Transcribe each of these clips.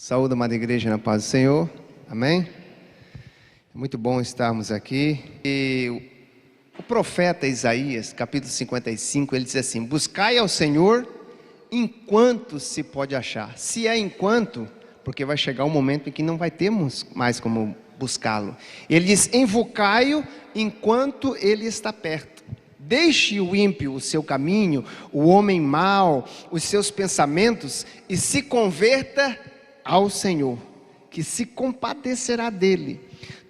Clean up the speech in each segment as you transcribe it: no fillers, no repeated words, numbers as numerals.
Saúde, amada igreja, na paz do Senhor. Amém? É muito bom estarmos aqui. E o profeta Isaías, capítulo 55, ele diz assim: buscai ao Senhor enquanto se pode achar. Se é enquanto, porque vai chegar um momento em que não vai termos mais como buscá-lo. Ele diz: invocai-o enquanto ele está perto. Deixe o ímpio o seu caminho, o homem mau, os seus pensamentos, e se converta ao Senhor, que se compadecerá dele.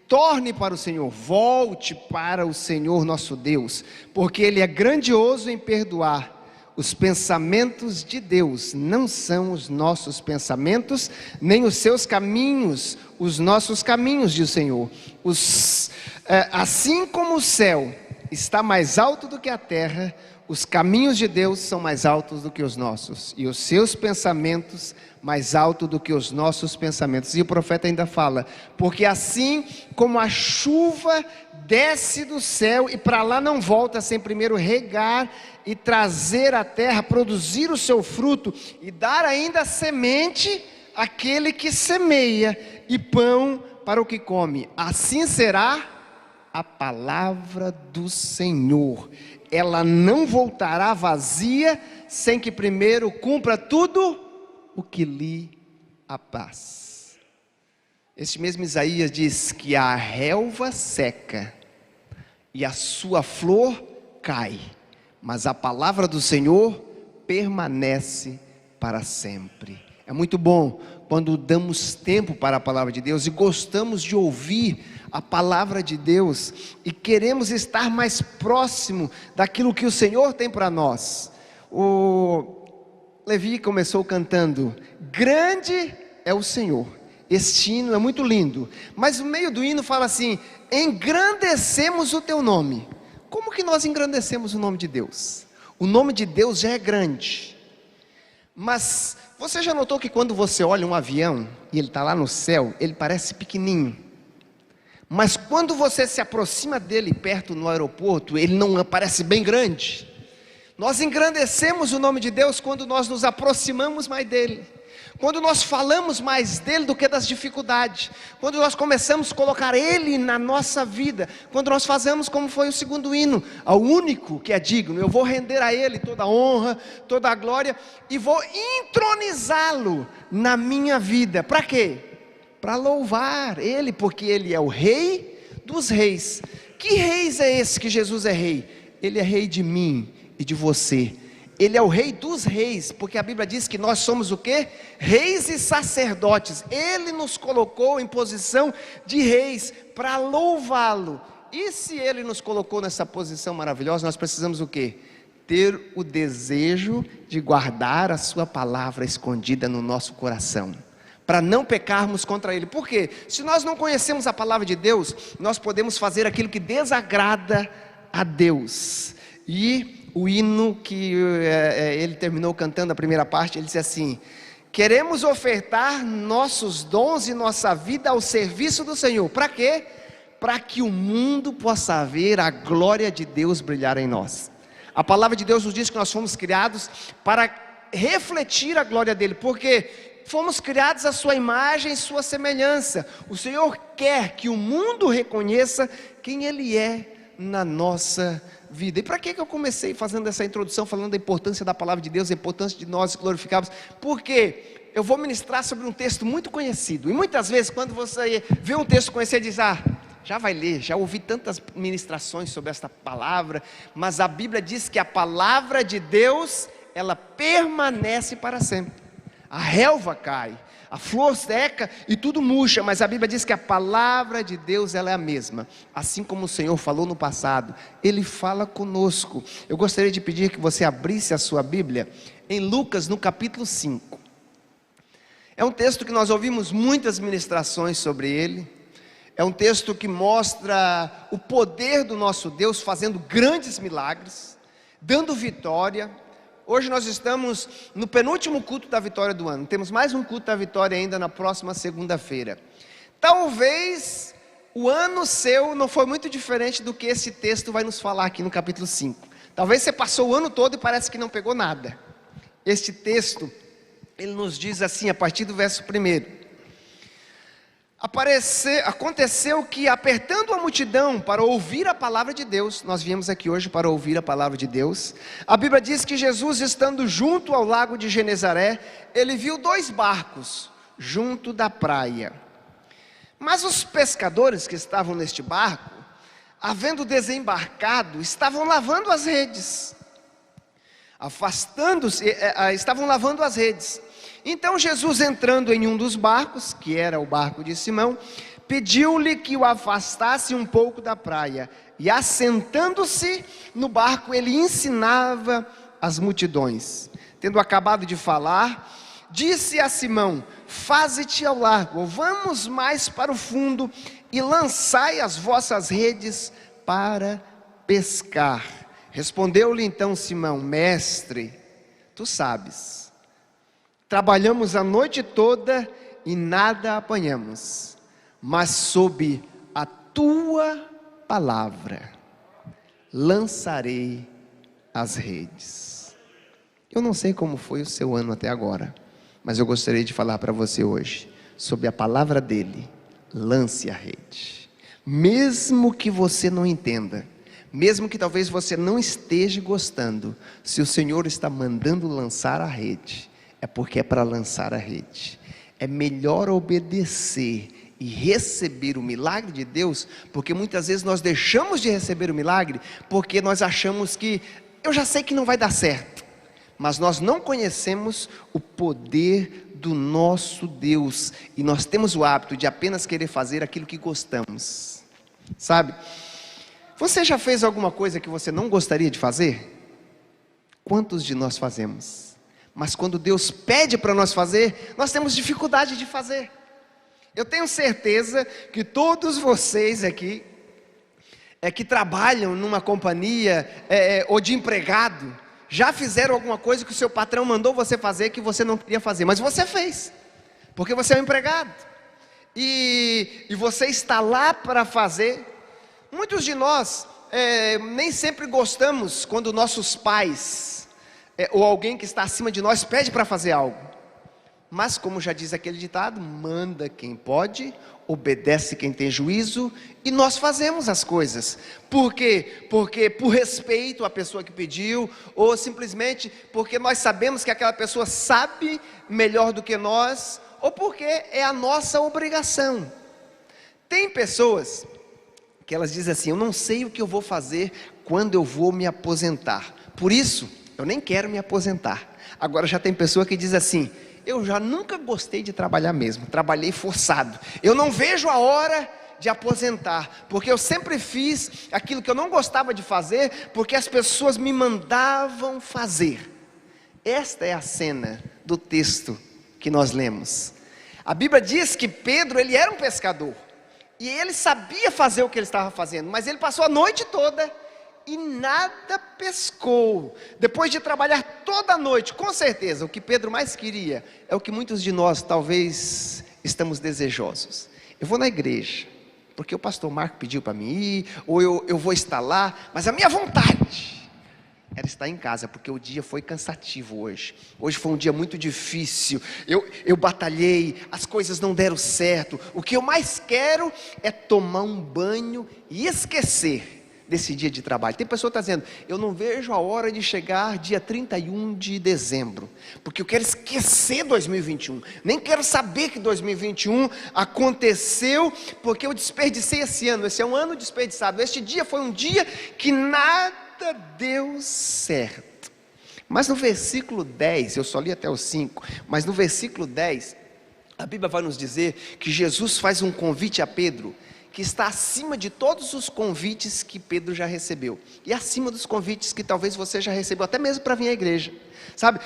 Torne para o Senhor, volte para o Senhor nosso Deus, porque Ele é grandioso em perdoar. Os pensamentos de Deus não são os nossos pensamentos, nem os seus caminhos, os nossos caminhos, diz o Senhor. Assim como o céu está mais alto do que a terra, os caminhos de Deus são mais altos do que os nossos, e os seus pensamentos mais altos do que os nossos pensamentos. E o profeta ainda fala: porque assim como a chuva desce do céu e para lá não volta sem primeiro regar e trazer a terra, produzir o seu fruto e dar ainda semente àquele que semeia e pão para o que come, assim será a palavra do Senhor. Ela não voltará vazia sem que primeiro cumpra tudo o que lhe apraz. Este mesmo Isaías diz que a relva seca e a sua flor cai, mas a palavra do Senhor permanece para sempre. É muito bom quando damos tempo para a palavra de Deus e gostamos de ouvir a palavra de Deus e queremos estar mais próximo daquilo que o Senhor tem para nós. O Levi começou cantando: grande é o Senhor. Este hino é muito lindo, mas no meio do hino fala assim: engrandecemos o teu nome. Como que nós engrandecemos o nome de Deus? O nome de Deus já é grande, mas você já notou que quando você olha um avião e ele está lá no céu, ele parece pequenininho, mas quando você se aproxima dele perto no aeroporto, ele não parece bem grande? Nós engrandecemos o nome de Deus quando nós nos aproximamos mais dele, quando nós falamos mais dele do que das dificuldades, quando nós começamos a colocar ele na nossa vida, quando nós fazemos como foi o segundo hino: ao único que é digno, eu vou render a ele toda a honra, toda a glória, e vou entronizá-lo na minha vida. Para quê? Para louvar ele, porque ele é o rei dos reis. Que reis é esse que Jesus é rei? Ele é rei de mim e de você. Ele é o rei dos reis, porque a Bíblia diz que nós somos o quê? Reis e sacerdotes. Ele nos colocou em posição de reis para louvá-lo. E se ele nos colocou nessa posição maravilhosa, nós precisamos o quê? Ter o desejo de guardar a sua palavra escondida no nosso coração, para não pecarmos contra ele. Por quê? Se nós não conhecemos a palavra de Deus, nós podemos fazer aquilo que desagrada a Deus. E o hino que ele terminou cantando, a primeira parte, ele disse assim: queremos ofertar nossos dons e nossa vida ao serviço do Senhor. Para quê? Para que o mundo possa ver a glória de Deus brilhar em nós. A palavra de Deus nos diz que nós fomos criados para refletir a glória dele, porque fomos criados à sua imagem e sua semelhança. O Senhor quer que o mundo reconheça quem ele é na nossa vida. E para que eu comecei fazendo essa introdução, falando da importância da palavra de Deus, a importância de nós glorificarmos? Porque eu vou ministrar sobre um texto muito conhecido, e muitas vezes quando você vê um texto conhecido, diz: já vai ler, já ouvi tantas ministrações sobre esta palavra. Mas a Bíblia diz que a palavra de Deus, ela permanece para sempre. A relva cai, a flor seca e tudo murcha, mas a Bíblia diz que a palavra de Deus, ela é a mesma. Assim como o Senhor falou no passado, Ele fala conosco. Eu gostaria de pedir que você abrisse a sua Bíblia em Lucas, no capítulo 5. É um texto que nós ouvimos muitas ministrações sobre ele. É um texto que mostra o poder do nosso Deus fazendo grandes milagres, dando vitória. Hoje nós estamos no penúltimo culto da vitória do ano. Temos mais um culto da vitória ainda na próxima segunda-feira. Talvez o ano seu não foi muito diferente do que esse texto vai nos falar aqui no capítulo 5. Talvez você passou o ano todo e parece que não pegou nada. Este texto, ele nos diz assim, a partir do verso 1: Aconteceu que, apertando a multidão para ouvir a palavra de Deus, nós viemos aqui hoje para ouvir a palavra de Deus. A Bíblia diz que Jesus, estando junto ao lago de Genezaré, ele viu 2 barcos junto da praia. Mas os pescadores que estavam neste barco, havendo desembarcado, estavam lavando as redes. Estavam lavando as redes. Então Jesus, entrando em um dos barcos, que era o barco de Simão, pediu-lhe que o afastasse um pouco da praia, e assentando-se no barco, ele ensinava as multidões. Tendo acabado de falar, disse a Simão: faze-te ao largo, ou vamos mais para o fundo, e lançai as vossas redes para pescar. Respondeu-lhe então Simão: mestre, tu sabes, trabalhamos a noite toda e nada apanhamos, mas sob a tua palavra lançarei as redes. Eu não sei como foi o seu ano até agora, mas eu gostaria de falar para você hoje, sobre a palavra dele: lance a rede. Mesmo que você não entenda, mesmo que talvez você não esteja gostando, se o Senhor está mandando lançar a rede, é porque é para lançar a rede. É melhor obedecer e receber o milagre de Deus, porque muitas vezes nós deixamos de receber o milagre, porque nós achamos que, eu já sei que não vai dar certo, mas nós não conhecemos o poder do nosso Deus, e nós temos o hábito de apenas querer fazer aquilo que gostamos, sabe? Você já fez alguma coisa que você não gostaria de fazer? Quantos de nós fazemos? Mas quando Deus pede para nós fazer, nós temos dificuldade de fazer. Eu tenho certeza que todos vocês aqui, que trabalham numa companhia, ou de empregado, já fizeram alguma coisa que o seu patrão mandou você fazer, que você não queria fazer, mas você fez, porque você é um empregado, e você está lá para fazer. Muitos de nós, nem sempre gostamos quando nossos pais, ou alguém que está acima de nós, pede para fazer algo. Mas como já diz aquele ditado, manda quem pode, obedece quem tem juízo, e nós fazemos as coisas. Por quê? Porque por respeito à pessoa que pediu, ou simplesmente porque nós sabemos que aquela pessoa sabe melhor do que nós, ou porque é a nossa obrigação. Tem pessoas que elas dizem assim: eu não sei o que eu vou fazer quando eu vou me aposentar, por isso eu nem quero me aposentar. Agora já tem pessoa que diz assim: eu já nunca gostei de trabalhar mesmo, trabalhei forçado, eu não vejo a hora de aposentar, porque eu sempre fiz aquilo que eu não gostava de fazer, porque as pessoas me mandavam fazer. Esta é a cena do texto que nós lemos. A Bíblia diz que Pedro, ele era um pescador, e ele sabia fazer o que ele estava fazendo, mas ele passou a noite toda e nada pescou. Depois de trabalhar toda a noite, com certeza, o que Pedro mais queria, é o que muitos de nós talvez estamos desejosos: eu vou na igreja, porque o pastor Marco pediu para mim ir, ou eu vou estar lá, mas a minha vontade era estar em casa, porque o dia foi cansativo hoje. Hoje foi um dia muito difícil, eu batalhei, as coisas não deram certo. O que eu mais quero é tomar um banho e esquecer desse dia de trabalho. Tem pessoa que está dizendo: eu não vejo a hora de chegar dia 31 de dezembro, porque eu quero esquecer 2021, nem quero saber que 2021 aconteceu, porque eu desperdicei esse ano. Esse é um ano desperdiçado, este dia foi um dia que nada deu certo. Mas no versículo 10, eu só li até o 5, mas no versículo 10, a Bíblia vai nos dizer que Jesus faz um convite a Pedro, que está acima de todos os convites que Pedro já recebeu, e acima dos convites que talvez você já recebeu, até mesmo para vir à igreja, sabe?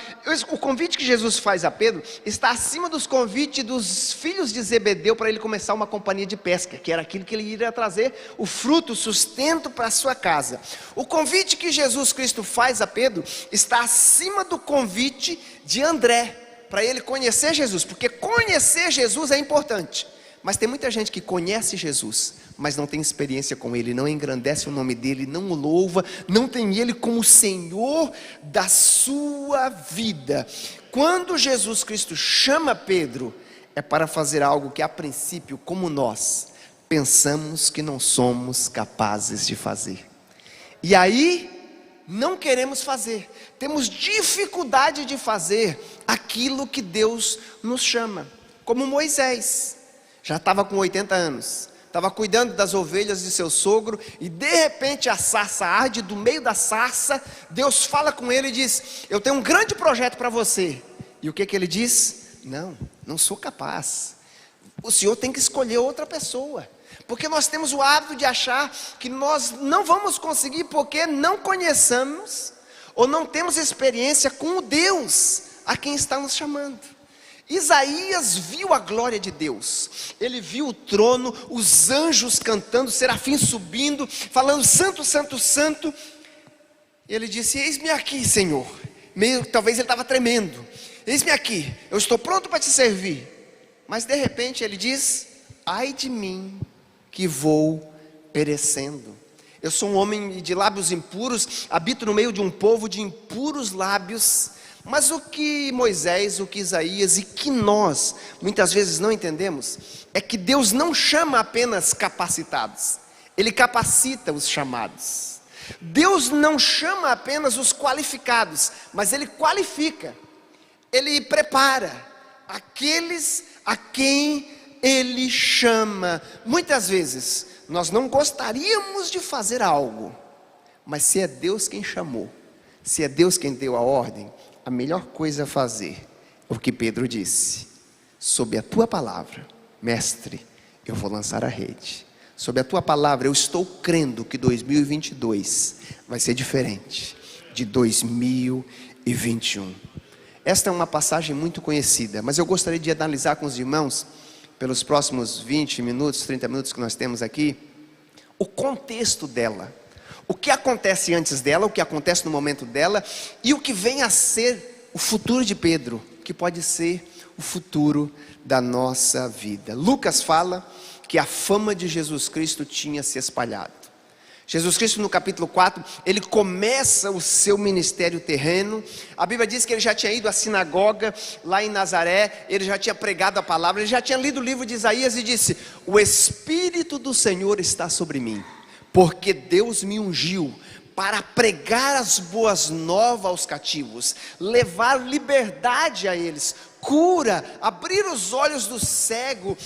O convite que Jesus faz a Pedro está acima dos convites dos filhos de Zebedeu para ele começar uma companhia de pesca, que era aquilo que ele iria trazer o fruto, o sustento para a sua casa. O convite que Jesus Cristo faz a Pedro está acima do convite de André, para ele conhecer Jesus, porque conhecer Jesus é importante. Mas tem muita gente que conhece Jesus, mas não tem experiência com Ele, não engrandece o nome dEle, não o louva, não tem Ele como Senhor da sua vida. Quando Jesus Cristo chama Pedro, é para fazer algo que a princípio, como nós, pensamos que não somos capazes de fazer. E aí, não queremos fazer, temos dificuldade de fazer aquilo que Deus nos chama. Como Moisés, já estava com 80 anos, estava cuidando das ovelhas de seu sogro, e de repente a sarça arde. Do meio da sarça, Deus fala com ele e diz: eu tenho um grande projeto para você. E o que ele diz? Não sou capaz, o Senhor tem que escolher outra pessoa. Porque nós temos o hábito de achar que nós não vamos conseguir, porque não conhecemos, ou não temos experiência com o Deus a quem está nos chamando. Isaías viu a glória de Deus, ele viu o trono, os anjos cantando, serafins subindo, falando santo, santo, santo. Ele disse: eis-me aqui, Senhor. Talvez ele estava tremendo. Eis-me aqui, eu estou pronto para te servir. Mas de repente ele diz: ai de mim, que vou perecendo. Eu sou um homem de lábios impuros, habito no meio de um povo de impuros lábios. Mas o que Moisés, o que Isaías e que nós muitas vezes não entendemos, é que Deus não chama apenas capacitados, Ele capacita os chamados. Deus não chama apenas os qualificados, mas Ele qualifica, Ele prepara aqueles a quem Ele chama. Muitas vezes nós não gostaríamos de fazer algo, mas se é Deus quem chamou, se é Deus quem deu a ordem, a melhor coisa a fazer é o que Pedro disse: sob a tua palavra, mestre, eu vou lançar a rede. Sob a tua palavra, eu estou crendo que 2022 vai ser diferente de 2021. Esta é uma passagem muito conhecida, mas eu gostaria de analisar com os irmãos, pelos próximos 20 minutos, 30 minutos que nós temos aqui, o contexto dela. O que acontece antes dela, o que acontece no momento dela, e o que vem a ser o futuro de Pedro, que pode ser o futuro da nossa vida. Lucas fala que a fama de Jesus Cristo tinha se espalhado. Jesus Cristo, no capítulo 4, ele começa o seu ministério terreno. A Bíblia diz que ele já tinha ido à sinagoga lá em Nazaré, ele já tinha pregado a palavra, ele já tinha lido o livro de Isaías e disse: o Espírito do Senhor está sobre mim, porque Deus me ungiu para pregar as boas novas aos cativos, levar liberdade a eles, cura, abrir os olhos do cego,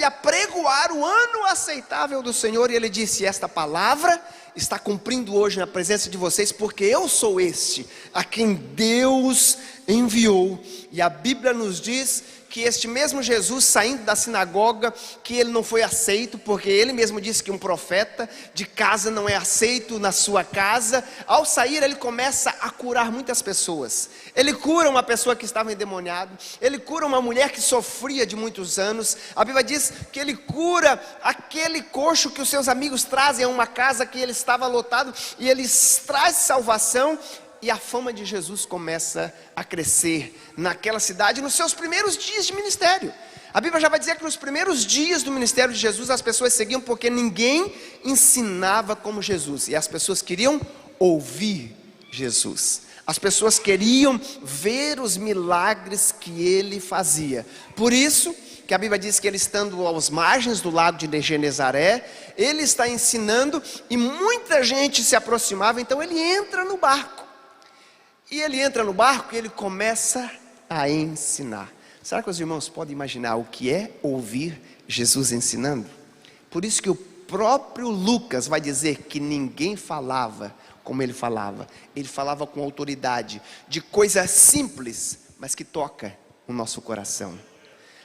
apregoar o ano aceitável do Senhor. E ele disse: esta palavra está cumprindo hoje na presença de vocês, porque eu sou este a quem Deus enviou. E a Bíblia nos diz que este mesmo Jesus, saindo da sinagoga, que ele não foi aceito, porque ele mesmo disse que um profeta de casa não é aceito na sua casa. Ao sair, ele começa a curar muitas pessoas. Ele cura uma pessoa que estava endemoniada, ele cura uma mulher que sofria de muitos anos. A Bíblia diz que ele cura aquele coxo que os seus amigos trazem a uma casa que ele estava lotado, e ele traz salvação. E a fama de Jesus começa a crescer naquela cidade, nos seus primeiros dias de ministério. A Bíblia já vai dizer que nos primeiros dias do ministério de Jesus, as pessoas seguiam porque ninguém ensinava como Jesus, e as pessoas queriam ouvir Jesus. As pessoas queriam ver os milagres que ele fazia. Por isso que a Bíblia diz que ele, estando aos margens do lago de Genezaré, ele está ensinando, e muita gente se aproximava. Então ele entra no barco. E ele entra no barco e ele começa a ensinar. Será que os irmãos podem imaginar o que é ouvir Jesus ensinando? Por isso que o próprio Lucas vai dizer que ninguém falava como ele falava. Ele falava com autoridade, de coisas simples, mas que toca o nosso coração.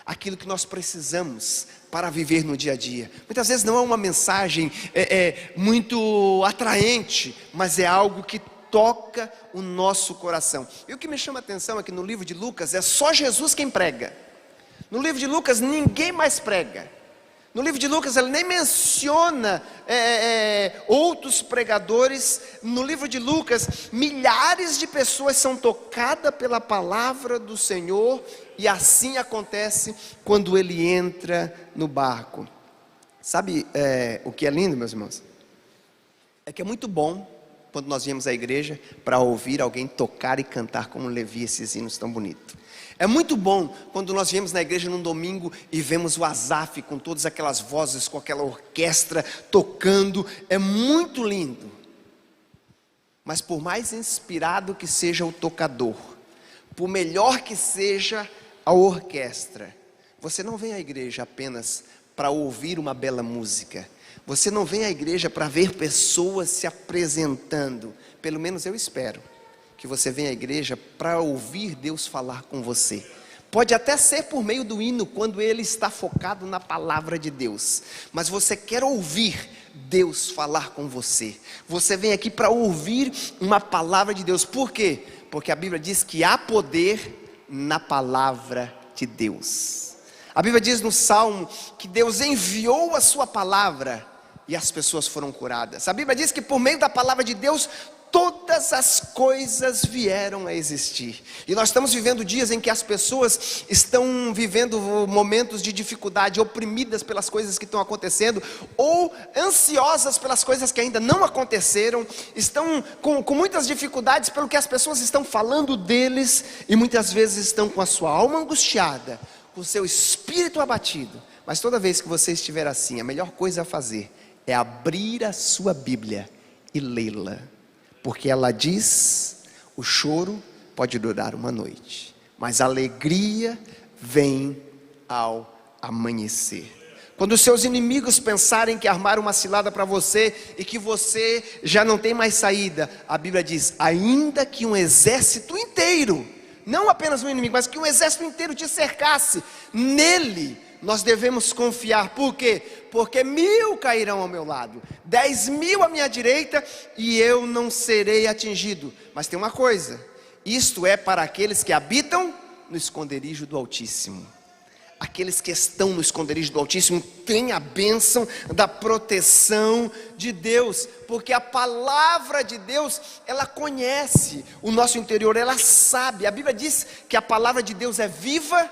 Aquilo que nós precisamos para viver no dia a dia. Muitas vezes não é uma mensagem muito atraente, mas é algo que toca o nosso coração. E o que me chama a atenção é que no livro de Lucas é só Jesus quem prega. No livro de Lucas ninguém mais prega. No livro de Lucas ele nem menciona outros pregadores. No livro de Lucas milhares de pessoas são tocadas pela palavra do Senhor. E assim acontece quando ele entra no barco. Sabe o que é lindo, meus irmãos? É que é muito bom quando nós viemos à igreja para ouvir alguém tocar e cantar como Levi esses hinos tão bonitos. É muito bom quando nós viemos na igreja num domingo e vemos o Asaf com todas aquelas vozes, com aquela orquestra tocando. É muito lindo. Mas por mais inspirado que seja o tocador, por melhor que seja a orquestra, você não vem à igreja apenas para ouvir uma bela música. Você não vem à igreja para ver pessoas se apresentando. Pelo menos eu espero que você venha à igreja para ouvir Deus falar com você. Pode até ser por meio do hino, quando ele está focado na palavra de Deus. Mas você quer ouvir Deus falar com você. Você vem aqui para ouvir uma palavra de Deus. Por quê? Porque a Bíblia diz que há poder na palavra de Deus. A Bíblia diz no Salmo que Deus enviou a sua palavra e as pessoas foram curadas. A Bíblia diz que por meio da palavra de Deus todas as coisas vieram a existir. E nós estamos vivendo dias em que as pessoas estão vivendo momentos de dificuldade, oprimidas pelas coisas que estão acontecendo, ou ansiosas pelas coisas que ainda não aconteceram, estão com muitas dificuldades pelo que as pessoas estão falando deles, e muitas vezes estão com a sua alma angustiada, com o seu espírito abatido. Mas toda vez que você estiver assim, a melhor coisa a fazer é abrir a sua Bíblia e lê-la. Porque ela diz, o choro pode durar uma noite, mas a alegria vem ao amanhecer. Quando os seus inimigos pensarem que armaram uma cilada para você e que você já não tem mais saída, a Bíblia diz, ainda que um exército inteiro, não apenas um inimigo, mas que um exército inteiro te cercasse, nele nós devemos confiar. Por quê? Porque 1000 cairão ao meu lado, 10.000 à minha direita, e eu não serei atingido. Mas tem uma coisa, isto é para aqueles que habitam no esconderijo do Altíssimo. Aqueles que estão no esconderijo do Altíssimo têm a bênção da proteção de Deus, porque a palavra de Deus, ela conhece o nosso interior, ela sabe. A Bíblia diz que a palavra de Deus é viva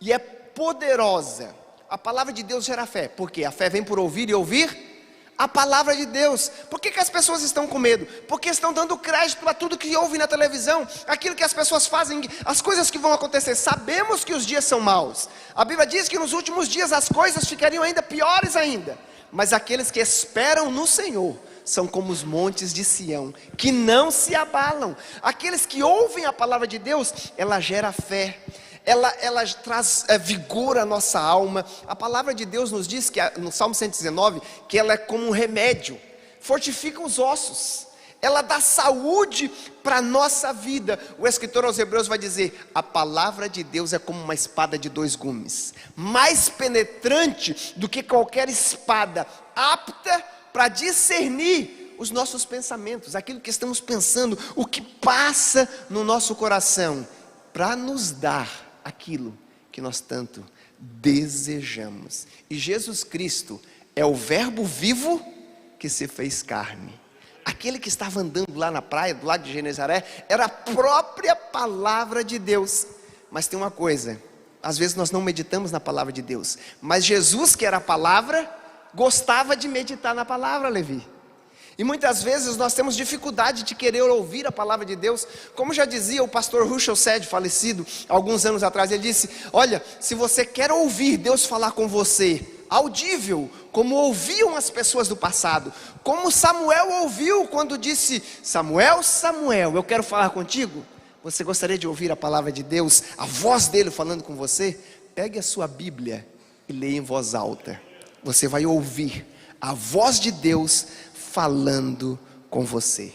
e é poderosa. A palavra de Deus gera fé, porque a fé vem por ouvir e ouvir a palavra de Deus. Por que as pessoas estão com medo? Porque estão dando crédito a tudo que ouvem na televisão, aquilo que as pessoas fazem, as coisas que vão acontecer. Sabemos que os dias são maus. A Bíblia diz que nos últimos dias as coisas ficariam ainda piores ainda. Mas aqueles que esperam no Senhor são como os montes de Sião, que não se abalam. Aqueles que ouvem a palavra de Deus, ela gera fé. Ela traz vigor à nossa alma. A palavra de Deus nos diz, que no Salmo 119, que ela é como um remédio, fortifica os ossos, ela dá saúde para a nossa vida. O escritor aos Hebreus vai dizer, a palavra de Deus é como uma espada de 2 gumes, mais penetrante do que qualquer espada, apta para discernir os nossos pensamentos, aquilo que estamos pensando, o que passa no nosso coração, para nos dar aquilo que nós tanto desejamos. E Jesus Cristo é o verbo vivo que se fez carne. Aquele que estava andando lá na praia, do lado de Genezaré, era a própria palavra de Deus. Mas tem uma coisa, às vezes nós não meditamos na palavra de Deus, mas Jesus, que era a palavra, gostava de meditar na palavra, Levi. E muitas vezes nós temos dificuldade de querer ouvir a palavra de Deus. Como já dizia o pastor Russell Shedd, falecido alguns anos atrás, ele disse, olha, se você quer ouvir Deus falar com você, audível, como ouviam as pessoas do passado, como Samuel ouviu quando disse, Samuel, Samuel, eu quero falar contigo. Você gostaria de ouvir a palavra de Deus, a voz dele falando com você? Pegue a sua Bíblia e leia em voz alta. Você vai ouvir a voz de Deus falando com você.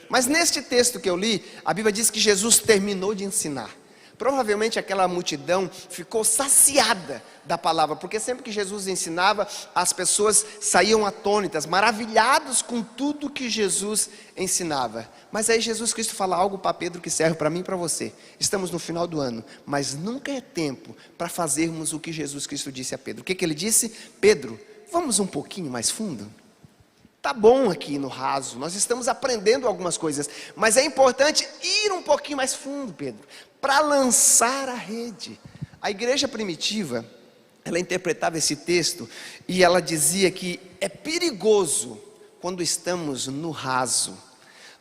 Mas neste texto que eu li, a Bíblia diz que Jesus terminou de ensinar. Provavelmente aquela multidão ficou saciada da palavra, porque sempre que Jesus ensinava, as pessoas saíam atônitas, maravilhados com tudo que Jesus ensinava. Mas aí Jesus Cristo fala algo para Pedro que serve para mim e para você. Estamos no final do ano, mas nunca é tempo para fazermos o que Jesus Cristo disse a Pedro. O que ele disse? Pedro, vamos um pouquinho mais fundo? Tá bom aqui no raso, nós estamos aprendendo algumas coisas, mas é importante ir um pouquinho mais fundo, Pedro, para lançar a rede. A igreja primitiva, ela interpretava esse texto e ela dizia que é perigoso quando estamos no raso.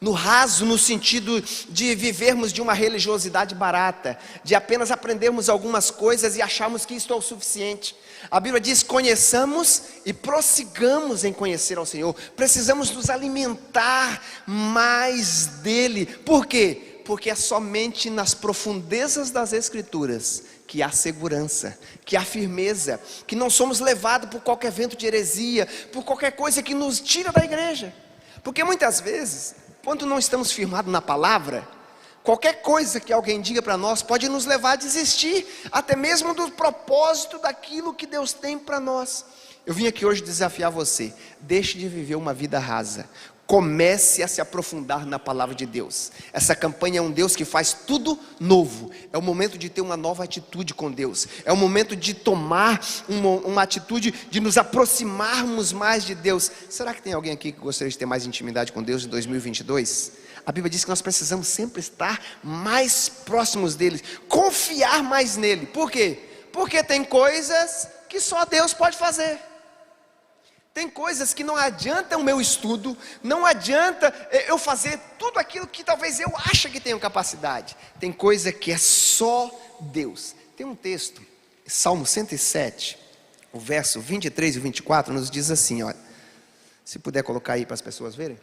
No raso, no sentido de vivermos de uma religiosidade barata, de apenas aprendermos algumas coisas e acharmos que isto é o suficiente. A Bíblia diz: conheçamos e prossigamos em conhecer ao Senhor. Precisamos nos alimentar mais dEle. Por quê? Porque é somente nas profundezas das Escrituras que há segurança, que há firmeza, que não somos levados por qualquer vento de heresia, por qualquer coisa que nos tira da igreja. Porque muitas vezes, quando não estamos firmados na palavra, qualquer coisa que alguém diga para nós pode nos levar a desistir, até mesmo do propósito daquilo que Deus tem para nós. Eu vim aqui hoje desafiar você: deixe de viver uma vida rasa, comece a se aprofundar na palavra de Deus. Essa campanha é um Deus que faz tudo novo. É o momento de ter uma nova atitude com Deus. É o momento de tomar uma atitude de nos aproximarmos mais de Deus. Será que tem alguém aqui que gostaria de ter mais intimidade com Deus em 2022? A Bíblia diz que nós precisamos sempre estar mais próximos dele, confiar mais nele. Por quê? Porque tem coisas que só Deus pode fazer. Tem coisas que não adianta o meu estudo, não adianta eu fazer tudo aquilo que talvez eu ache que tenho capacidade. Tem coisa que é só Deus. Tem um texto, Salmo 107, o verso 23 e 24, nos diz assim, olha, se puder colocar aí para as pessoas verem.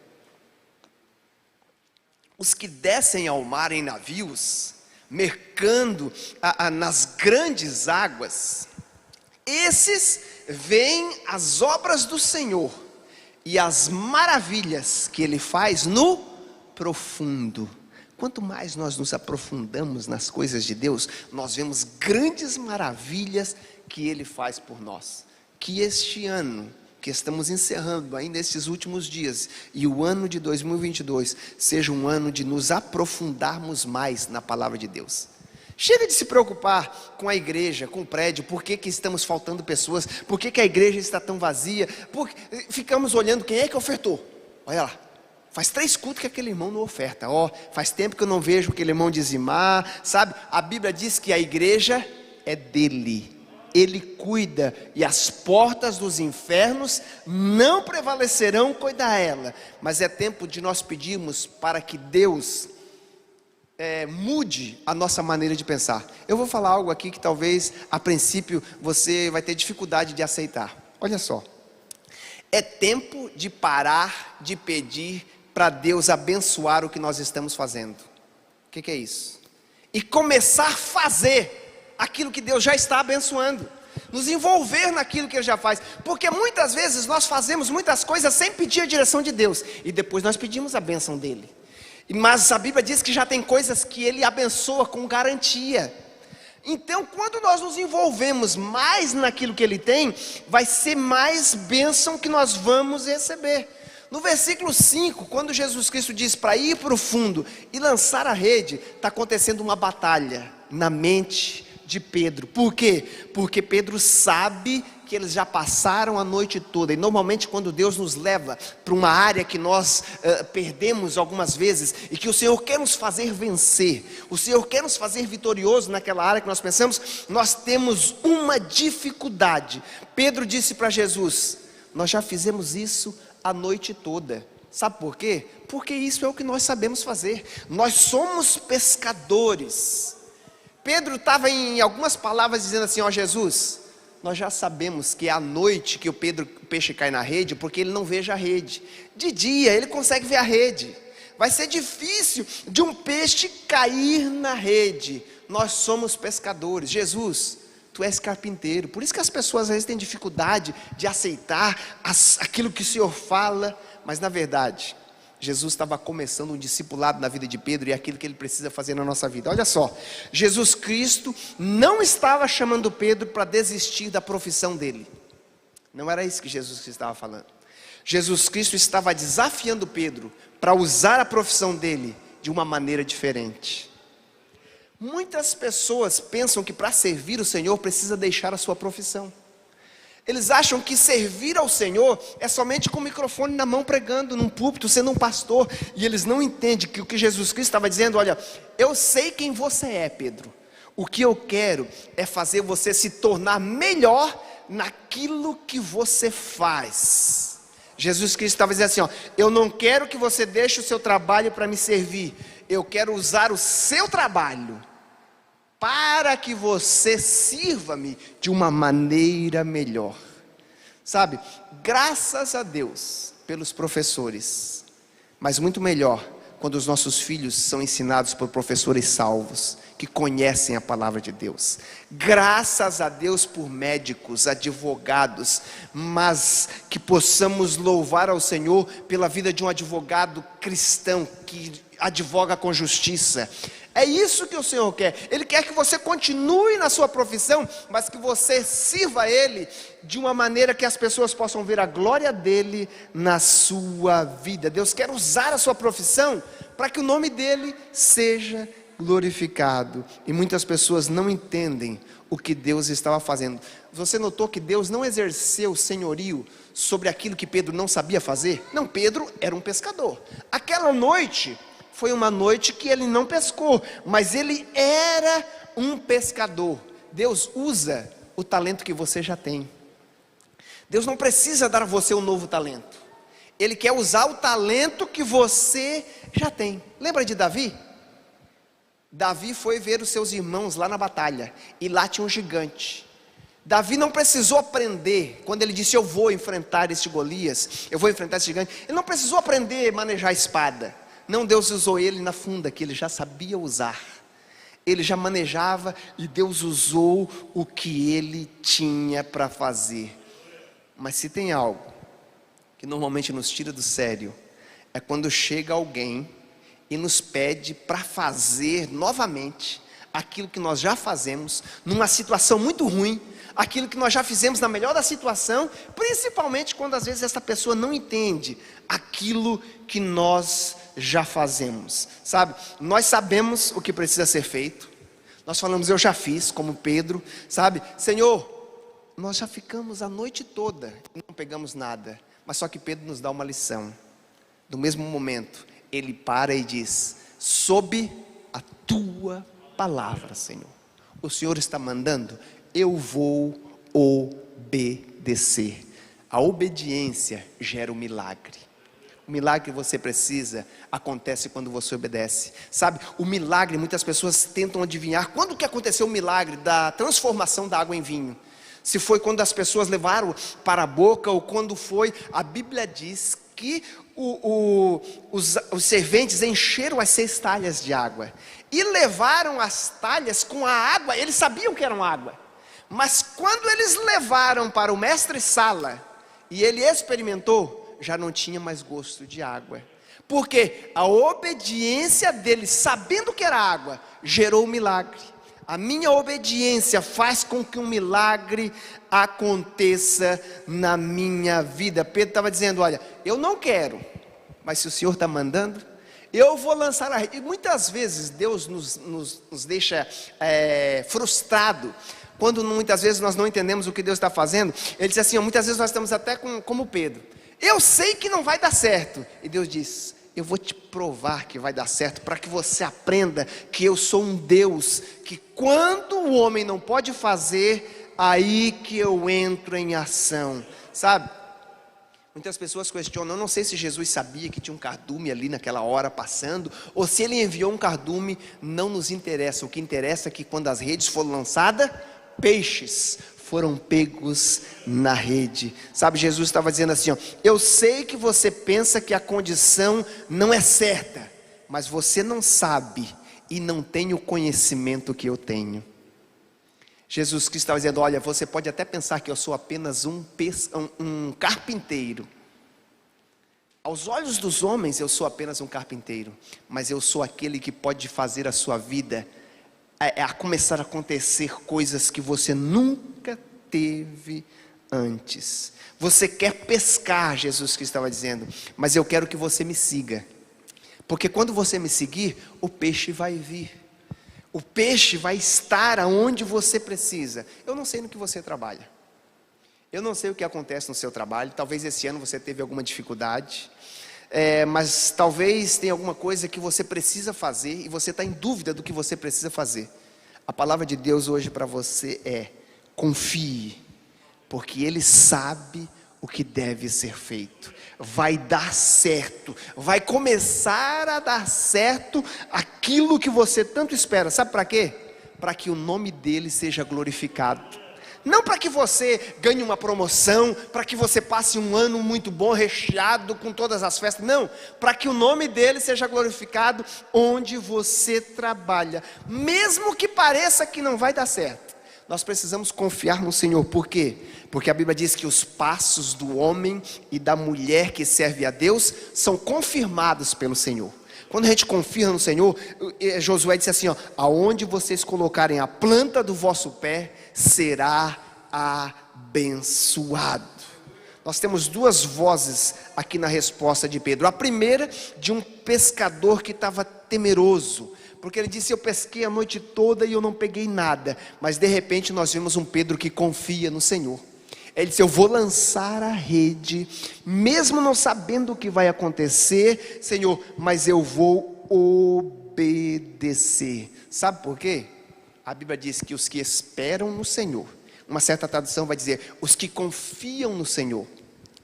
Os que descem ao mar em navios, mercando nas grandes águas, esses veem as obras do Senhor e as maravilhas que Ele faz no profundo. Quanto mais nós nos aprofundamos nas coisas de Deus, nós vemos grandes maravilhas que Ele faz por nós. Que este ano que estamos encerrando ainda nesses últimos dias, e o ano de 2022 seja um ano de nos aprofundarmos mais na palavra de Deus. Chega de se preocupar com a igreja, com o prédio, por que estamos faltando pessoas, por que a igreja está tão vazia, ficamos olhando quem é que ofertou. Olha lá, faz 3 cultos que aquele irmão não oferta, faz tempo que eu não vejo aquele irmão dizimar, sabe? A Bíblia diz que a igreja é dele, Ele cuida, e as portas dos infernos não prevalecerão contra ela. Mas é tempo de nós pedirmos para que Deus mude a nossa maneira de pensar. Eu vou falar algo aqui que talvez a princípio você vai ter dificuldade de aceitar. Olha só, é tempo de parar de pedir para Deus abençoar o que nós estamos fazendo. O que é isso? E começar a fazer aquilo que Deus já está abençoando, nos envolver naquilo que Ele já faz, porque muitas vezes nós fazemos muitas coisas sem pedir a direção de Deus, e depois nós pedimos a bênção dEle. Mas a Bíblia diz que já tem coisas que Ele abençoa com garantia. Então, quando nós nos envolvemos mais naquilo que Ele tem, vai ser mais bênção que nós vamos receber. No versículo 5, quando Jesus Cristo diz para ir para o fundo e lançar a rede, está acontecendo uma batalha na mente de Pedro. Por quê? Porque Pedro sabe que eles já passaram a noite toda, e normalmente quando Deus nos leva para uma área que nós perdemos algumas vezes, e que o Senhor quer nos fazer vencer, o Senhor quer nos fazer vitorioso naquela área que nós pensamos, nós temos uma dificuldade. Pedro disse para Jesus: nós já fizemos isso a noite toda. Sabe por quê? Porque isso é o que nós sabemos fazer. Nós somos pescadores. Pedro estava em algumas palavras dizendo assim: ó Jesus, nós já sabemos que é à noite que o peixe cai na rede, porque ele não veja a rede. De dia ele consegue ver a rede. Vai ser difícil de um peixe cair na rede. Nós somos pescadores. Jesus, Tu és carpinteiro. Por isso que as pessoas às vezes têm dificuldade de aceitar aquilo que o Senhor fala. Mas na verdade, Jesus estava começando um discipulado na vida de Pedro, e é aquilo que Ele precisa fazer na nossa vida. Olha só, Jesus Cristo não estava chamando Pedro para desistir da profissão dele. Não era isso que Jesus Cristo estava falando. Jesus Cristo estava desafiando Pedro para usar a profissão dele de uma maneira diferente. Muitas pessoas pensam que para servir o Senhor precisa deixar a sua profissão. Eles acham que servir ao Senhor é somente com o microfone na mão, pregando num púlpito, sendo um pastor. E eles não entendem que o que Jesus Cristo estava dizendo: olha, eu sei quem você é, Pedro. O que eu quero é fazer você se tornar melhor naquilo que você faz. Jesus Cristo estava dizendo assim, ó, eu não quero que você deixe o seu trabalho para me servir, eu quero usar o seu trabalho para que você sirva-me de uma maneira melhor. Sabe, graças a Deus pelos professores, mas muito melhor quando os nossos filhos são ensinados por professores salvos, que conhecem a palavra de Deus. Graças a Deus por médicos, advogados, mas que possamos louvar ao Senhor pela vida de um advogado cristão, que advoga com justiça. É isso que o Senhor quer. Ele quer que você continue na sua profissão, mas que você sirva a Ele de uma maneira que as pessoas possam ver a glória dEle na sua vida. Deus quer usar a sua profissão para que o nome dEle seja glorificado. E muitas pessoas não entendem o que Deus estava fazendo. Você notou que Deus não exerceu senhorio sobre aquilo que Pedro não sabia fazer? Não, Pedro era um pescador. Aquela noite foi uma noite que ele não pescou, mas ele era um pescador. Deus usa o talento que você já tem. Deus não precisa dar a você um novo talento. Ele quer usar o talento que você já tem. Lembra de Davi? Davi foi ver os seus irmãos lá na batalha, e lá tinha um gigante. Davi não precisou aprender, quando ele disse, eu vou enfrentar este Golias, eu vou enfrentar esse gigante, ele não precisou aprender a manejar a espada. Não, Deus usou ele na funda, que ele já sabia usar. Ele já manejava, e Deus usou o que ele tinha para fazer. Mas se tem algo que normalmente nos tira do sério, é quando chega alguém e nos pede para fazer novamente aquilo que nós já fazemos, numa situação muito ruim, aquilo que nós já fizemos na melhor da situação, principalmente quando às vezes essa pessoa não entende aquilo que nós já fazemos, sabe? Nós sabemos o que precisa ser feito, nós falamos, eu já fiz, como Pedro, sabe? Senhor, nós já ficamos a noite toda e não pegamos nada, mas só que Pedro nos dá uma lição. No mesmo momento, ele para e diz, sob a tua palavra, Senhor, o Senhor está mandando, eu vou obedecer. A obediência gera o milagre. O milagre que você precisa acontece quando você obedece. Sabe, o milagre, muitas pessoas tentam adivinhar quando que aconteceu o milagre da transformação da água em vinho. Se foi quando as pessoas levaram para a boca, ou quando foi, a Bíblia diz que os serventes encheram as 6 talhas de água e levaram as talhas com a água. Eles sabiam que eram água, mas quando eles levaram para o mestre-sala e ele experimentou, já não tinha mais gosto de água, porque a obediência dele, sabendo que era água, gerou o milagre. A minha obediência faz com que um milagre aconteça na minha vida. Pedro estava dizendo, olha, eu não quero, mas se o Senhor está mandando, eu vou lançar a rede. E muitas vezes Deus nos deixa frustrado, quando muitas vezes nós não entendemos o que Deus está fazendo. Ele diz assim, muitas vezes nós estamos até como Pedro, eu sei que não vai dar certo, e Deus diz, eu vou te provar que vai dar certo, para que você aprenda que eu sou um Deus, que quando o homem não pode fazer, aí que eu entro em ação, sabe? Muitas pessoas questionam, eu não sei se Jesus sabia que tinha um cardume ali naquela hora passando, ou se ele enviou um cardume, não nos interessa. O que interessa é que quando as redes foram lançadas, peixes foram pegos na rede. Sabe, Jesus estava dizendo assim, ó, eu sei que você pensa que a condição não é certa, mas você não sabe e não tem o conhecimento que eu tenho. Jesus Cristo estava dizendo, olha, você pode até pensar que eu sou apenas um carpinteiro. Aos olhos dos homens eu sou apenas um carpinteiro, mas eu sou aquele que pode fazer a sua vida a começar a acontecer coisas que você nunca teve antes. Você quer pescar, Jesus Cristo estava dizendo, mas eu quero que você me siga, porque quando você me seguir, o peixe vai vir, o peixe vai estar aonde você precisa. Eu não sei no que você trabalha, eu não sei o que acontece no seu trabalho, talvez esse ano você teve alguma dificuldade, mas talvez tenha alguma coisa que você precisa fazer, e você está em dúvida do que você precisa fazer. A palavra de Deus hoje para você é, confie, porque Ele sabe o que deve ser feito. Vai dar certo, vai começar a dar certo aquilo que você tanto espera. Sabe para quê? Para que o nome dele seja glorificado. Não para que você ganhe uma promoção, para que você passe um ano muito bom, recheado com todas as festas. Não, para que o nome dele seja glorificado onde você trabalha. Mesmo que pareça que não vai dar certo, nós precisamos confiar no Senhor. Por quê? Porque a Bíblia diz que os passos do homem e da mulher que serve a Deus são confirmados pelo Senhor. Quando a gente confia no Senhor, Josué disse assim, aonde vocês colocarem a planta do vosso pé, será abençoado. Nós temos duas vozes aqui na resposta de Pedro. A primeira, de um pescador que estava temeroso, porque ele disse, eu pesquei a noite toda e eu não peguei nada. Mas de repente nós vemos um Pedro que confia no Senhor. Ele disse, eu vou lançar a rede, mesmo não sabendo o que vai acontecer, Senhor, mas eu vou obedecer. Sabe por quê? A Bíblia diz que os que esperam no Senhor, uma certa tradução vai dizer, os que confiam no Senhor,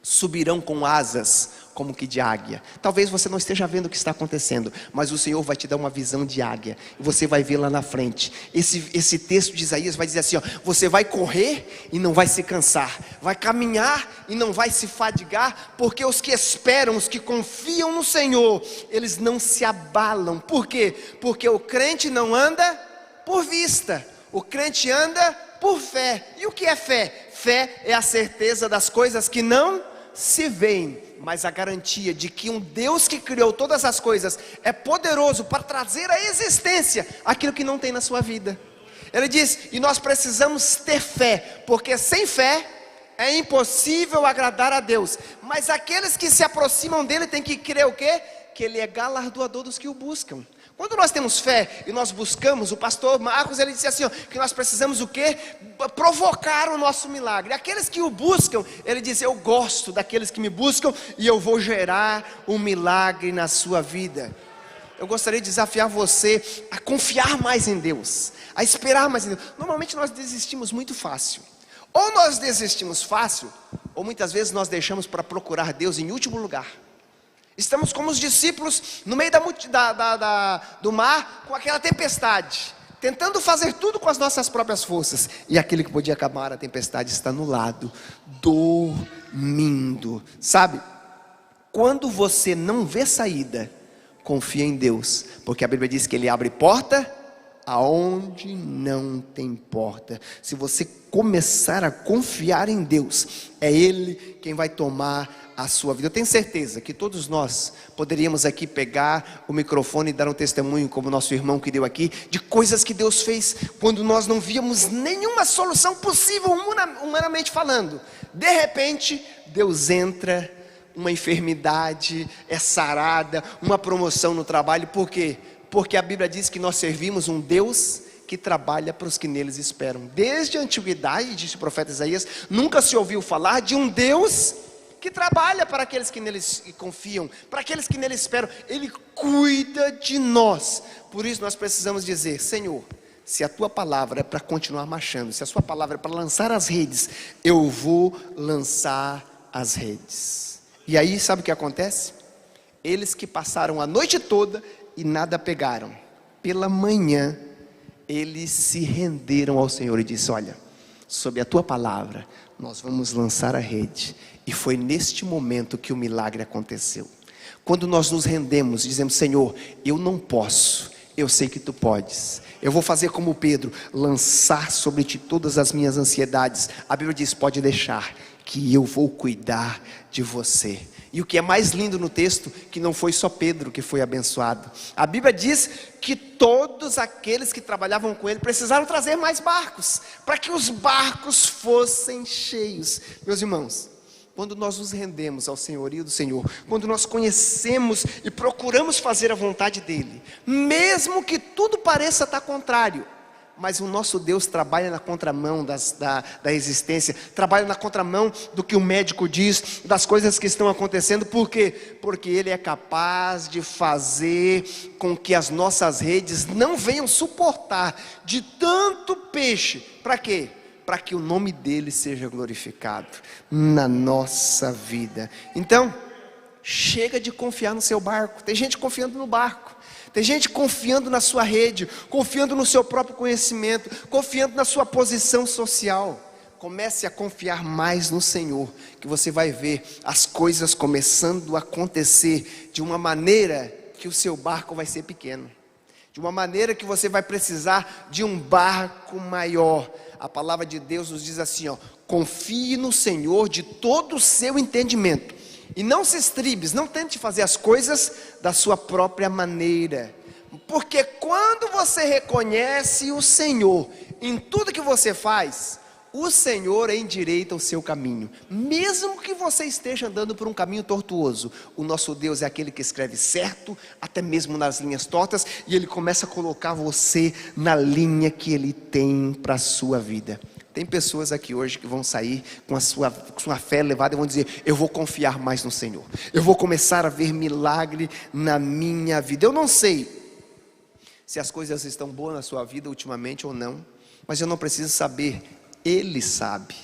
subirão com asas como que de águia. Talvez você não esteja vendo o que está acontecendo, mas o Senhor vai te dar uma visão de águia, e você vai ver lá na frente. Esse texto de Isaías vai dizer assim, você vai correr e não vai se cansar, vai caminhar e não vai se fadigar, porque os que esperam, os que confiam no Senhor, eles não se abalam. Por quê? Porque o crente não anda por vista, o crente anda por fé. E o que é fé? Fé é a certeza das coisas que não se veem, mas a garantia de que um Deus que criou todas as coisas é poderoso para trazer à existência aquilo que não tem na sua vida. Ele diz, e nós precisamos ter fé, porque sem fé é impossível agradar a Deus. Mas aqueles que se aproximam dele têm que crer o quê? Que ele é galardoador dos que o buscam. Quando nós temos fé e nós buscamos, o pastor Marcos, ele disse assim, que nós precisamos o quê? Provocar o nosso milagre. Aqueles que o buscam, ele diz, eu gosto daqueles que me buscam e eu vou gerar um milagre na sua vida. Eu gostaria de desafiar você a confiar mais em Deus, a esperar mais em Deus. Normalmente nós desistimos muito fácil. Ou nós desistimos fácil, ou muitas vezes nós deixamos para procurar Deus em último lugar. Estamos como os discípulos no meio do mar, com aquela tempestade, tentando fazer tudo com as nossas próprias forças, e aquele que podia acalmar a tempestade está no lado, dormindo. Sabe, quando você não vê saída, confia em Deus, porque a Bíblia diz que Ele abre porta aonde não tem porta. Se você começar a confiar em Deus, é Ele quem vai tomar a sua vida. Eu tenho certeza que todos nós poderíamos aqui pegar o microfone e dar um testemunho, como o nosso irmão que deu aqui, de coisas que Deus fez quando nós não víamos nenhuma solução possível, humanamente falando. De repente, Deus entra, uma enfermidade é sarada, uma promoção no trabalho. Por quê? Porque a Bíblia diz que nós servimos um Deus que trabalha para os que neles esperam. Desde a antiguidade, disse o profeta Isaías, nunca se ouviu falar de um Deus que trabalha para aqueles que neles confiam, para aqueles que nele esperam. Ele cuida de nós. Por isso nós precisamos dizer, Senhor, se a tua palavra é para continuar marchando, se a sua palavra é para lançar as redes, eu vou lançar as redes. E aí sabe o que acontece? Eles que passaram a noite toda e nada pegaram, pela manhã eles se renderam ao Senhor e disse, olha, sob a tua palavra nós vamos lançar a rede. E foi neste momento que o milagre aconteceu. Quando nós nos rendemos, dizemos, Senhor, eu não posso, eu sei que tu podes. Eu vou fazer como Pedro, lançar sobre ti todas as minhas ansiedades. A Bíblia diz, pode deixar, que eu vou cuidar de você. E o que é mais lindo no texto, que não foi só Pedro que foi abençoado. A Bíblia diz que todos aqueles que trabalhavam com ele precisaram trazer mais barcos, para que os barcos fossem cheios. Meus irmãos, quando nós nos rendemos ao senhorio do Senhor, quando nós conhecemos e procuramos fazer a vontade dEle, mesmo que tudo pareça estar contrário, mas o nosso Deus trabalha na contramão da existência, trabalha na contramão do que o médico diz, das coisas que estão acontecendo. Por quê? Porque Ele é capaz de fazer com que as nossas redes não venham suportar de tanto peixe. Para quê? para que o nome dele seja glorificado na nossa vida. Então, chega de confiar no seu barco. Tem gente confiando no barco, tem gente confiando na sua rede, confiando no seu próprio conhecimento, confiando na sua posição social. Comece a confiar mais no Senhor, que você vai ver as coisas começando a acontecer de uma maneira que o seu barco vai ser pequeno, de uma maneira que você vai precisar de um barco maior. A palavra de Deus nos diz assim, confie no Senhor de todo o seu entendimento, e não se estribes, não tente fazer as coisas da sua própria maneira, porque quando você reconhece o Senhor em tudo que você faz, o Senhor endireita o seu caminho. Mesmo que você esteja andando por um caminho tortuoso, o nosso Deus é aquele que escreve certo, até mesmo nas linhas tortas, e Ele começa a colocar você na linha que Ele tem para a sua vida. Tem pessoas aqui hoje que vão sair com a sua fé elevada e vão dizer, eu vou confiar mais no Senhor, eu vou começar a ver milagre na minha vida. Eu não sei se as coisas estão boas na sua vida ultimamente ou não, mas eu não preciso saber. Ele sabe,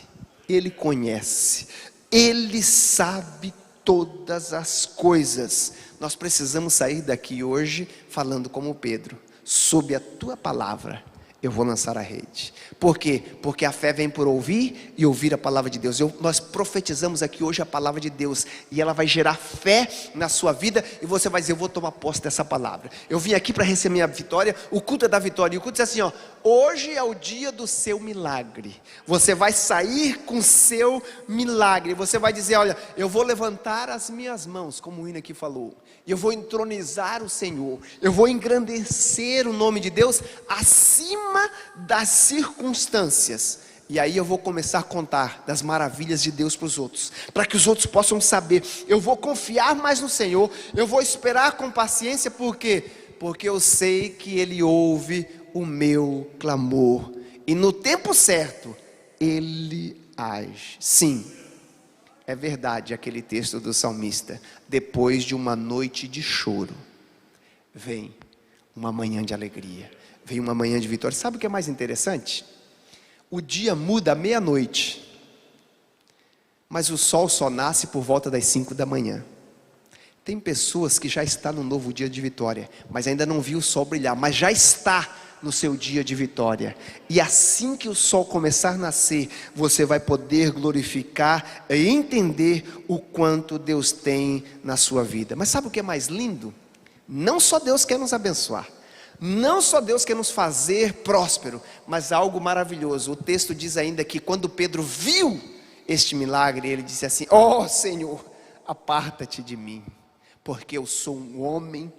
Ele conhece, Ele sabe todas as coisas. Nós precisamos sair daqui hoje falando como Pedro, sob a tua palavra eu vou lançar a rede. Por quê? Porque a fé vem por ouvir e ouvir a palavra de Deus. Nós profetizamos aqui hoje a palavra de Deus, e ela vai gerar fé na sua vida, e você vai dizer, eu vou tomar posse dessa palavra. Eu vim aqui para receber minha vitória. O culto é da vitória, e o culto diz assim, hoje é o dia do seu milagre. Você vai sair com o seu milagre. Você vai dizer, olha, eu vou levantar as minhas mãos, como o hino aqui falou, e eu vou entronizar o Senhor, eu vou engrandecer o nome de Deus acima das circunstâncias. E aí eu vou começar a contar das maravilhas de Deus para os outros, para que os outros possam saber. Eu vou confiar mais no Senhor, eu vou esperar com paciência. Por quê? Porque eu sei que Ele ouve o meu clamor, e no tempo certo Ele age. Sim, é verdade aquele texto do salmista, depois de uma noite de choro, vem uma manhã de alegria, vem uma manhã de vitória. Sabe o que é mais interessante? O dia muda à meia-noite, mas o sol só nasce por volta das 5 da manhã. Tem pessoas que já estão no novo dia de vitória, mas ainda não viu o sol brilhar, mas já está no seu dia de vitória. E assim que o sol começar a nascer, você vai poder glorificar e entender o quanto Deus tem na sua vida. Mas sabe o que é mais lindo? Não só Deus quer nos abençoar, não só Deus quer nos fazer próspero, mas algo maravilhoso. O texto diz ainda que quando Pedro viu este milagre, ele disse assim, Senhor, aparta-te de mim, porque eu sou um homem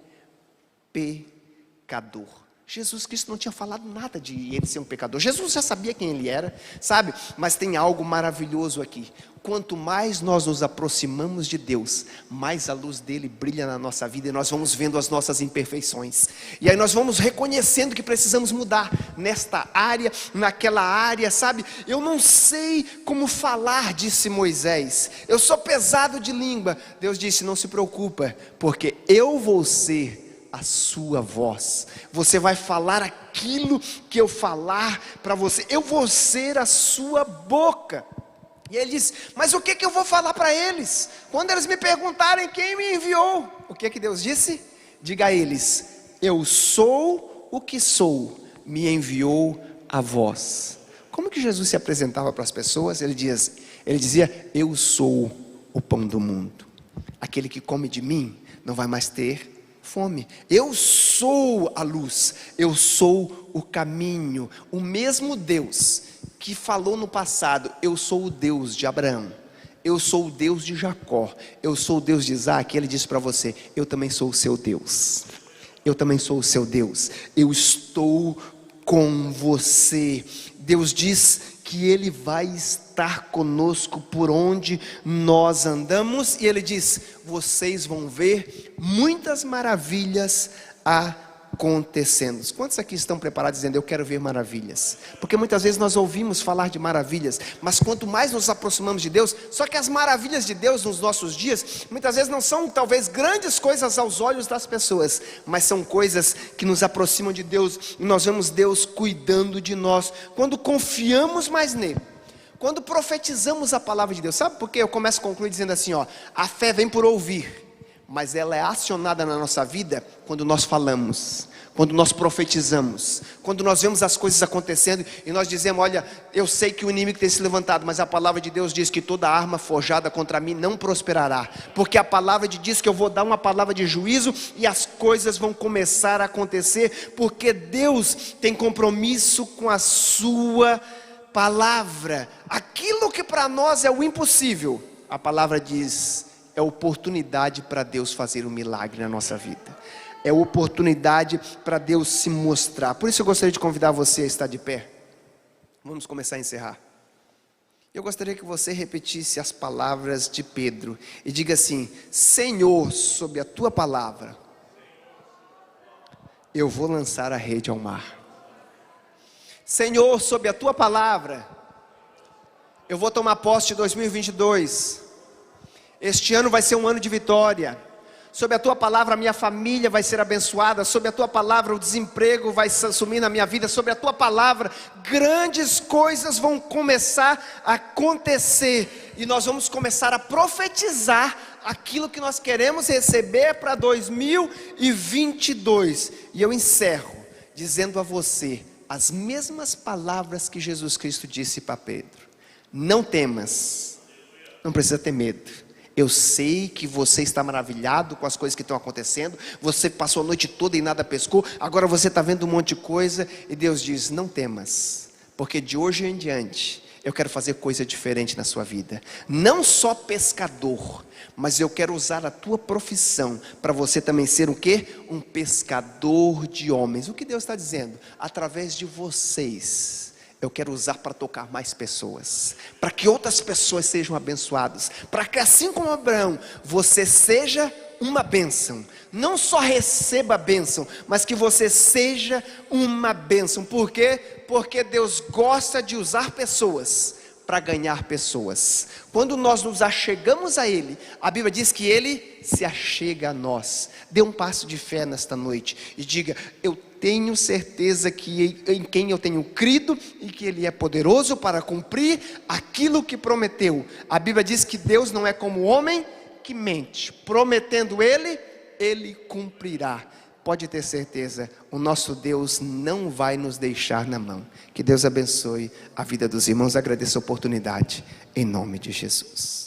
pecador. Jesus Cristo não tinha falado nada de ele ser um pecador. Jesus já sabia quem ele era, sabe? Mas tem algo maravilhoso aqui. Quanto mais nós nos aproximamos de Deus, mais a luz dele brilha na nossa vida, e nós vamos vendo as nossas imperfeições. E aí nós vamos reconhecendo que precisamos mudar nesta área, naquela área, sabe? Eu não sei como falar, disse Moisés. Eu sou pesado de língua. Deus disse, não se preocupa, porque eu vou ser a sua voz. Você vai falar aquilo que eu falar para você. Eu vou ser a sua boca. E ele diz, mas o que eu vou falar para eles? Quando eles me perguntarem quem me enviou, o que Deus disse? Diga a eles, eu sou o que sou, me enviou a vós. Como que Jesus se apresentava para as pessoas? Ele dizia, eu sou o pão do mundo. Aquele que come de mim não vai mais ter fome. Eu sou a luz, eu sou o caminho. O mesmo Deus que falou no passado, eu sou o Deus de Abraão, eu sou o Deus de Jacó, eu sou o Deus de Isaac. Ele diz para você, eu também sou o seu Deus, eu também sou o seu Deus, eu estou com você. Deus diz que Ele vai estar conosco por onde nós andamos, e Ele diz, vocês vão ver muitas maravilhas acontecendo. Quantos aqui estão preparados dizendo, eu quero ver maravilhas? Porque muitas vezes nós ouvimos falar de maravilhas, mas quanto mais nos aproximamos de Deus, só que as maravilhas de Deus nos nossos dias, muitas vezes não são talvez grandes coisas aos olhos das pessoas, mas são coisas que nos aproximam de Deus, e nós vemos Deus cuidando de nós, quando confiamos mais nele. Quando profetizamos a palavra de Deus, sabe por quê? Eu começo a concluir dizendo assim, a fé vem por ouvir, mas ela é acionada na nossa vida quando nós falamos, quando nós profetizamos, quando nós vemos as coisas acontecendo e nós dizemos, olha, eu sei que o inimigo tem se levantado, mas a palavra de Deus diz que toda arma forjada contra mim não prosperará, porque a palavra diz que eu vou dar uma palavra de juízo e as coisas vão começar a acontecer, porque Deus tem compromisso com a sua palavra. Aquilo que para nós é o impossível, a palavra diz, é oportunidade para Deus fazer um milagre na nossa vida, é oportunidade para Deus se mostrar. Por isso eu gostaria de convidar você a estar de pé. Vamos começar a encerrar. Eu gostaria que você repetisse as palavras de Pedro e diga assim, Senhor, sob a tua palavra eu vou lançar a rede ao mar. Senhor, sob a tua palavra eu vou tomar posse de 2022. Este ano vai ser um ano de vitória. Sob a tua palavra a minha família vai ser abençoada. Sob a tua palavra o desemprego vai assumir na minha vida. Sob a tua palavra grandes coisas vão começar a acontecer. E nós vamos começar a profetizar aquilo que nós queremos receber para 2022. E eu encerro dizendo a você as mesmas palavras que Jesus Cristo disse para Pedro. Não temas, não precisa ter medo. Eu sei que você está maravilhado com as coisas que estão acontecendo. Você passou a noite toda e nada pescou. Agora você está vendo um monte de coisa. E Deus diz, não temas, porque de hoje em diante eu quero fazer coisa diferente na sua vida. Não só pescador, mas eu quero usar a tua profissão para você também ser o quê? Um pescador de homens. O que Deus está dizendo? Através de vocês eu quero usar para tocar mais pessoas, para que outras pessoas sejam abençoadas, para que assim como Abraão, você seja uma bênção. Não só receba a bênção, mas que você seja uma bênção. Por quê? Porque Deus gosta de usar pessoas para ganhar pessoas. Quando nós nos achegamos a Ele, a Bíblia diz que Ele se achega a nós. Dê um passo de fé nesta noite e diga, eu tenho certeza que em quem eu tenho crido e que Ele é poderoso para cumprir aquilo que prometeu. A Bíblia diz que Deus não é como o homem que mente, prometendo Ele cumprirá. Pode ter certeza, o nosso Deus não vai nos deixar na mão. Que Deus abençoe a vida dos irmãos. Agradeço a oportunidade, em nome de Jesus.